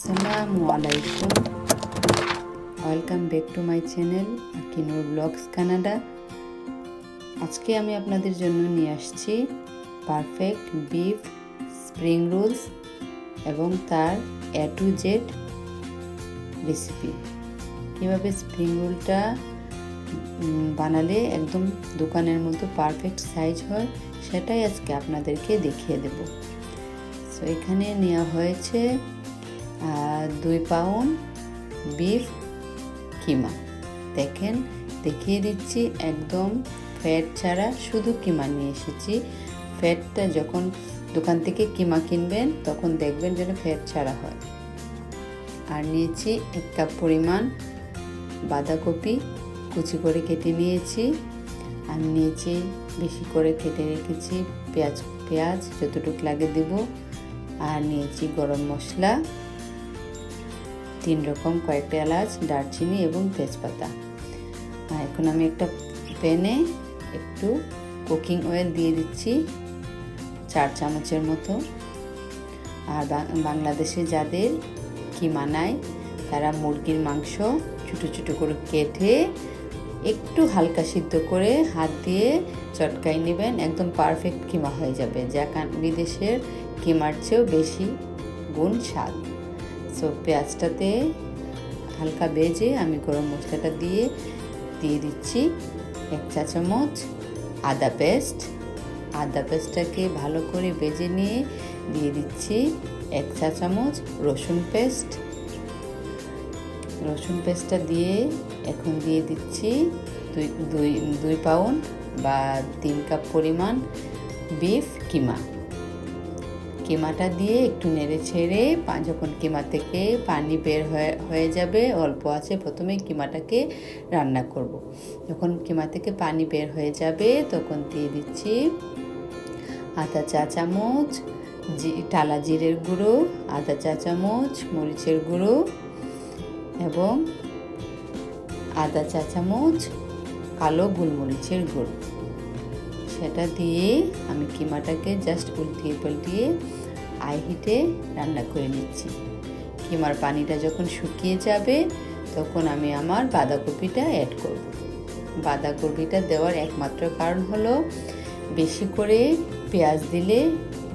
আসসালামু আলাইকুম, welcome back to my channel Akinur vlogs Canada. আজকে আমি আপনাদের জন্য নিয়ে আসছি পারফেক্ট বিফ স্প্রিং রোলস এবং তার A to Z রেসিপি। কীভাবে স্প্রিং রোলটা বানালে একদম দোকানের মতো পারফেক্ট সাইজ হয় সেটাই আজকে আপনাদেরকে দেখিয়ে দেব। সো এখানে নেওয়া হয়েছে 2 পাউন্ড বিফ কিমা। দেখিয়ে দিচ্ছি, একদম ফ্যাট ছাড়া শুধু কিমা নিয়ে এসেছি। ফ্যাটটা যখন দোকান থেকে কিমা কিনবেন তখন দেখবেন যেন ফ্যাট ছাড়া হয়। আর নিয়েছি 1 কাপ পরিমাণ বাঁধাকপি, কুচি করে কেটে নিয়েছি। আর নিয়েছি বেশি করে কেটে রেখেছি পেঁয়াজ যতটুকু লাগে দেব। আর নিয়েছি গরম মশলা 3 রকম, কয়েকটা এলাচ, দারচিনি এবং তেজপাতা। এখন আমি একটা প্যানে একটু কুকিং অয়েল দিয়ে দিচ্ছি 4 চামচের মতো। আর বাংলাদেশে যাদের কিমা নাই তারা মুরগির মাংস ছোটো ছোটো করে কেটে একটু হালকা সিদ্ধ করে হাত দিয়ে চটকাই নেবেন, একদম পারফেক্ট কিমা হয়ে যাবে, যা বিদেশের কিমার চেয়েও বেশি গুণ স্বাদ। সো পেঁয়াজটাতে হালকা ভেজে আমি গরম মশলাটা দিয়ে দিচ্ছি 1 চা চামচ আদা পেস্টটাকে ভালো করে ভেজে নিয়ে দিয়ে দিচ্ছি 1 চা চামচ রসুন পেস্টটা দিয়ে এখন দিয়ে দিচ্ছি 2 পাউন্ড বা 3 কাপ পরিমাণ বিফ কিমাটা দিয়ে একটু নেড়ে ছেড়ে যখন কিমা থেকে পানি বের হয়ে যাবে, অল্প আছে প্রথমে কিমাটাকে রান্না করব। যখন কিমা থেকে পানি বের হয়ে যাবে তখন দিয়ে দিচ্ছি আধা চা চামচ টালা জিরের গুঁড়ো, আধা চা চামচ মরিচের গুঁড়ো এবং আধা চা চামচ কালো গোলমরিচের গুঁড়ো। সেটা দিয়ে আমি কিমাটাকে জাস্ট উল্টিয়ে পাল্টিয়ে হাই হিটে রান্না করে নিচ্ছি। কিমার পানিটা যখন শুকিয়ে যাবে তখন আমি আমার বাঁধাকপিটা অ্যাড করব। বাঁধাকপিটা দেওয়ার একমাত্র কারণ হলো বেশি করে পেঁয়াজ দিলে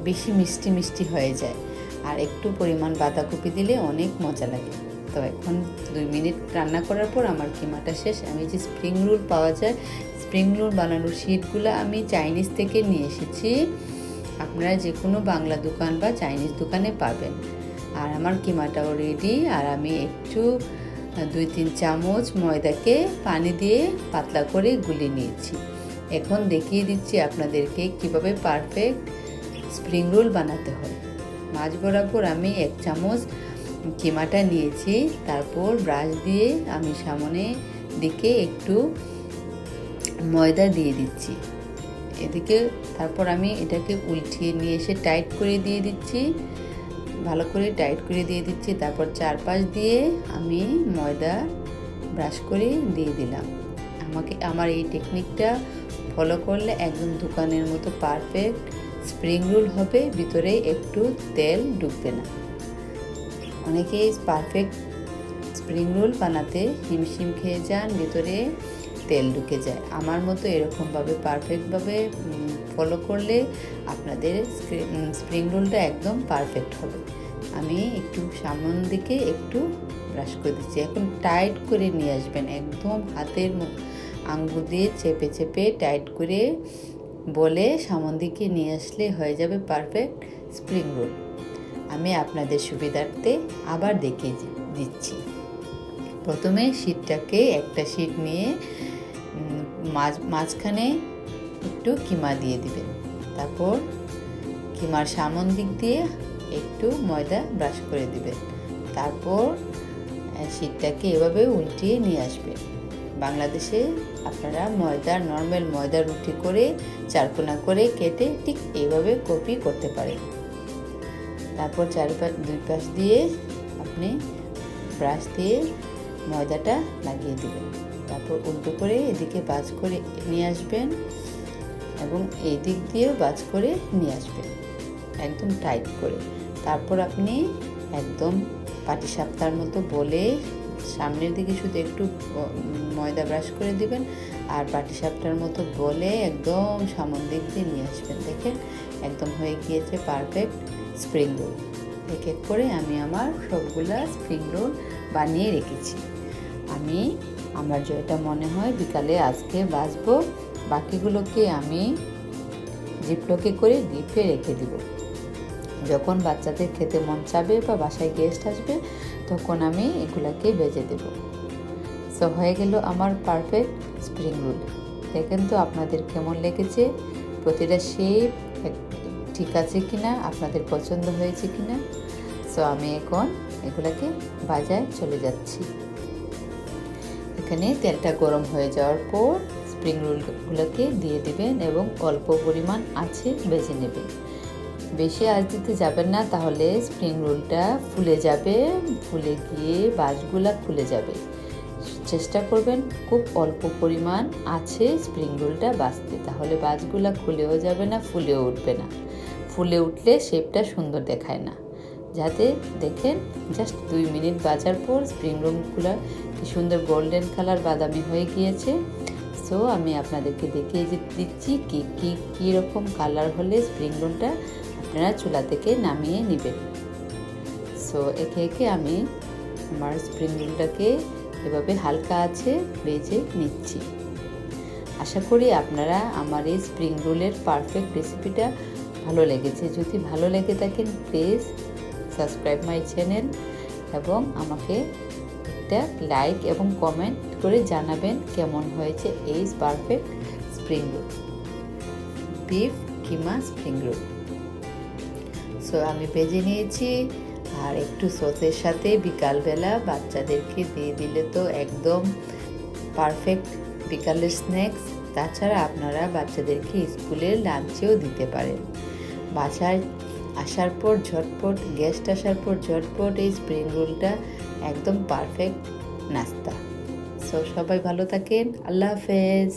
বেশি মিষ্টি হয়ে যায়, আর একটু পরিমাণ বাঁধাকপি দিলে অনেক মজা লাগে। তো এখন 2 মিনিট রান্না করার পর আমার কিমাটা শেষ। আমি যে স্প্রিং রোল পাওয়া যায়, স্প্রিং রোল বানানোর শিটগুলো আমি চাইনিজ থেকে নিয়ে এসেছি। আপনারা যে কোনো বাংলা দোকান বা চাইনিজ দোকানে পাবেন। আর আমার কিমাটাও রেডি। আর আমি একটু 2-3 চামচ ময়দাকে পানি দিয়ে পাতলা করে গুলে নিয়েছি। এখন দেখিয়ে দিচ্ছি আপনাদেরকে কিভাবে পারফেক্ট স্প্রিং রোল বানাতে হয়। মাঝ বরাবর আমি 1 চামচ কিমাটা নিয়েছি, তারপর ব্রাশ দিয়ে আমি সামনে দিকে একটু ময়দা দিয়ে দিচ্ছি এদিকে। তারপর আমি এটাকে উল্টিয়ে নিয়ে এসে টাইট করে দিয়ে দিচ্ছি, ভালো করে টাইট করে দিয়ে দিচ্ছি। তারপর চারপাশ দিয়ে আমি ময়দা ব্রাশ করে দিয়ে দিলাম। আমার এই টেকনিকটা ফলো করলে একদম দোকানের মতো পারফেক্ট স্প্রিং রোল হবে, ভিতরে একটু তেল ঢুকবে না। অনেকেই পারফেক্ট স্প্রিং রোল বানাতে হিমশিম খেয়ে যান, ভিতরে তেল ঢুকে যায়। আমার মতো এরকমভাবে পারফেক্টভাবে ফলো করলে আপনাদের স্প্রিং রোলটা একদম পারফেক্ট হবে। আমি একটু সামন দিকে একটু ব্রাশ করে দিচ্ছি। এখন টাইট করে নিয়ে আসবেন, একদম হাতের আঙ্গুল দিয়ে চেপে টাইট করে বলে সামন দিকে নিয়ে আসলে হয়ে যাবে পারফেক্ট স্প্রিং রোল। আমি আপনাদের সুবিধার্থে আবার দেখিয়ে দিচ্ছি। প্রথমে শিটটাকে একটা শিট নিয়ে মাঝখানে একটু কিমা দিয়ে দিবেন। তারপর কিমার সামন দিক দিয়ে একটু ময়দা ব্রাশ করে দিবেন। তারপর শিটটাকে এভাবে উল্টিয়ে নিয়ে আসবেন। বাংলাদেশে আপনারা নর্মাল ময়দা রুটি করে 4 কোনা করে কেটে ঠিক এইভাবে কপি করতে পারেন। তারপর 2 পাশ দিয়ে আপনি ব্রাশ দিয়ে ময়দাটা লাগিয়ে দিবেন। তারপর উল্টো করে এদিকে ভাঁজ করে নিয়ে আসবেন এবং এই দিক দিয়েও ভাঁজ করে নিয়ে আসবেন একদম টাইট করে। তারপর আপনি একদম পাটিসাপটার মতো বলে সামনের দিকে শুধু একটু ময়দা ব্রাশ করে দিবেন আর পাটিসাপটার মতো বলে একদম সামন দিক দিয়ে নিয়ে আসবেন। দেখেন একদম হয়ে গিয়েছে পারফেক্ট স্প্রিং রোল। এক এক করে আমি আমার সবগুলা স্প্রিং রোল বানিয়ে রেখেছি। আমার যেটা মনে হয় বিকালে আজকে ভাজবো, বাকিগুলোকে আমি জিপলকে করে ডিপে রেখে দিব। যখন বাচ্চাদের খেতে মন চাবে বা বাসায় গেস্ট আসবে তখন আমি এগুলাকে ভেজে দেব। সো হয়ে গেল আমার পারফেক্ট স্প্রিং রোল। দেখেন তো আপনাদের কেমন লেগেছে, প্রতিটা শেপ ঠিক আছে কিনা, আপনাদের পছন্দ হয়েছে কিনা। সো আমি এখন এগুলাকে ভাজায় চলে যাচ্ছি। এখানে তেলটা গরম হয়ে যাওয়ার পর স্প্রিং রোলগুলোকে দিয়ে দিবেন এবং অল্প পরিমাণ আঁচে ভেজে নেবেন। বেশি আঁচ দিতে যাবেন না, তাহলে স্প্রিং রোলটা ফুলে যাবে, ফুলে গিয়ে বাঁশগুলা খুলে যাবে। চেষ্টা করবেন খুব অল্প পরিমাণ আছে স্প্রিং রোলটা ভাজতে, তাহলে বাঁশগুলা খুলেও যাবে না, ফুলেও উঠবে না। ফুলে উঠলে শেপটা সুন্দর দেখায় না। যাতে দেখেন জাস্ট 2 মিনিট ভাজার পর স্প্রিং রোলগুলো কি সুন্দর গোল্ডেন কালার বাদামি হয়ে গিয়েছে। সো আমি আপনাদেরকে দেখিয়ে দিচ্ছি কী রকম কালার হলে স্প্রিং রোলটা আপনারা চুলা থেকে নামিয়ে নেবেন। সো একে একে আমি আমার স্প্রিং রোলটাকে এভাবে হালকা আছে ভেজে নিচ্ছি। আশা করি আপনারা আমার এই স্প্রিং রোলের পারফেক্ট রেসিপিটা ভালো লেগেছে। যদি ভালো লেগে থাকেন প্লিজ সাবস্ক্রাইব মাই চ্যানেল এবং আমাকে একটা লাইক এবং কমেন্ট করে জানাবেন কেমন হয়েছে এই পারফেক্ট স্প্রিং রোল, বিফ কিমা স্প্রিং রোল। সো আমি ভেজে নিয়েছি আর একটু সসের সাথে বিকালবেলা বাচ্চাদেরকে দিয়ে দিলে তো একদম পারফেক্ট বিকালের স্ন্যাক্স। তাছাড়া আপনারা বাচ্চাদেরকে স্কুলের লাঞ্চেও দিতে পারেন। বাসায় আসার পর ঝটপট, গেস্ট আসার পর ঝটপট এই স্প্রিং রোলটা একদম পারফেক্ট নাস্তা। সো সবাই ভালো থাকেন, আল্লাহ হাফেজ।